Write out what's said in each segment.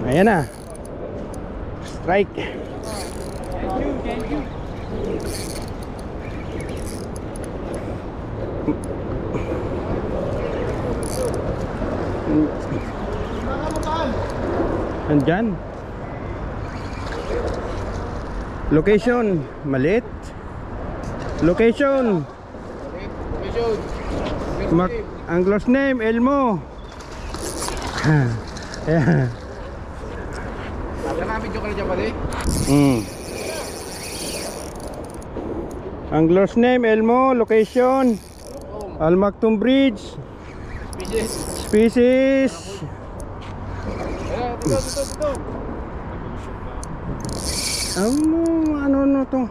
Ayan na. Strike. Thank you. Andyan. Location, maliit. Location. Angler's name, Elmo. Ayan. Video ka na dyan pala Angler's name, Elmo. Location, Al Maktoum Bridge. Species. Dito. Ano to?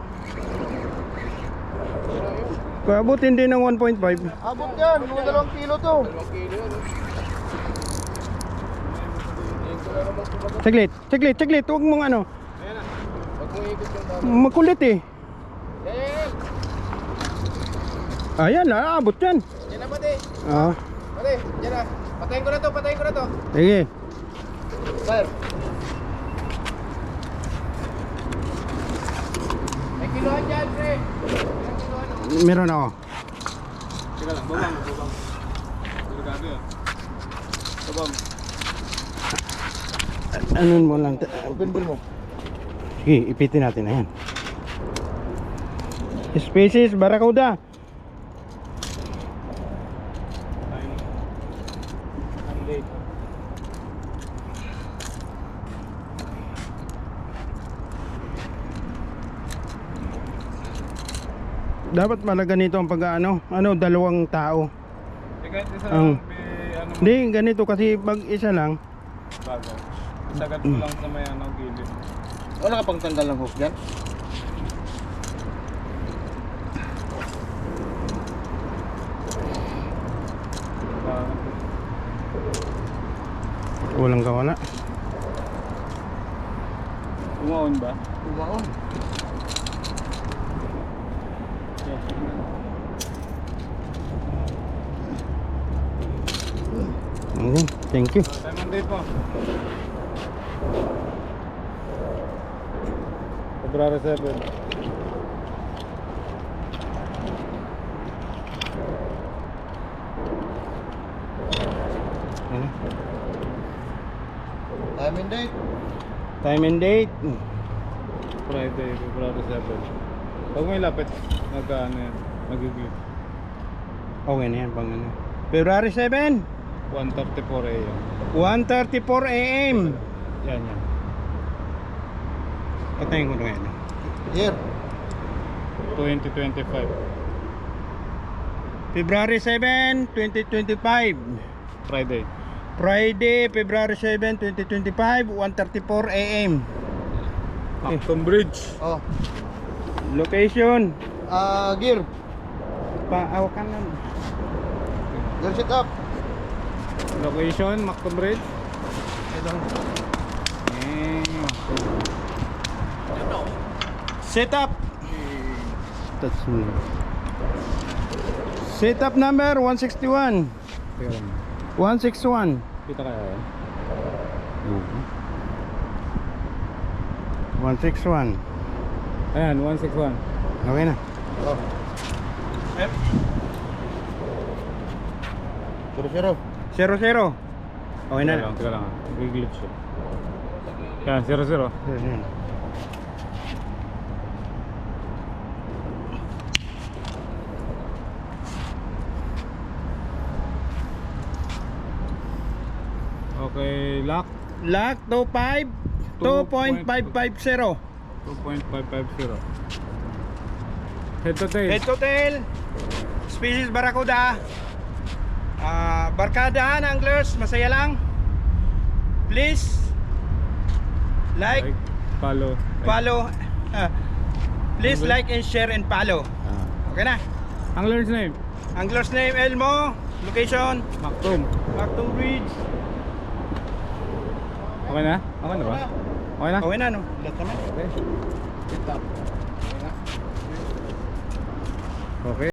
Paabutin din ng 1.5. Abot yan, mga 2 kilo to. 2 kilo Saglit. Huwag mong ano. Ayan na. Pag mo ikot yung tama. Makulit eh. Yan. Ayan, abot yan. Yan na pati. Ah, Pati, yan na. Patayin ko na to. sige. Sir. May kilohan dyan, pre. May kilohan o. Meron ako. Teka lang, babang. Delikado yan. Babang. Anon mo lang. Open mo. Sige, ipitin natin. Ayan. Species, Barracuda. Dapat malaga nito ang pag-ano, dalawang tao. Hindi, ganito kasi pag isa lang. Bago. Sagad ko lang sa may gilid. Wala ka pang tanggal ng hook dyan? Walang kawala. Umaon ba? Umaon. Okay, thank you. Time and date mo. February 7. Ano? Time and date. Time and date. Friday, February 7. Pag may lapit, nag-ano yan, nag-give. Okay na yan, pang ano. February 7, 1:34 a.m. 1:34 AM. Yan. Patayin ko na yan. Here. 2025. February 7, 2025. Friday. Friday, February 7, 2025, 1:34 AM. Maktoum Bridge. Oh. Location. Gear. Paawakan lang. Gear sit up. Location, Maktoum Bridge. Setup. That's me. Setup number 161. Teka lang. 161. Kita kaya yan? 161. Ayan, 161. Okay na. Oh. Zero. 00. Okay na. Teka lang. Nag-glitch siya. Yan, 00. Okay, lock. Lock 25 2.550. 2.550. Head to tail. Head to tail. Species Barracuda. Barkadahan anglers, masaya lang. Please like, follow. please like and share and follow. Okay na. Angler's name? Angler's name Elmo. Location Maktoum. Maktoum Bridge. Okay na? Okay na ba? Okay na? Okay na no. Lahat na. Okay. Okay.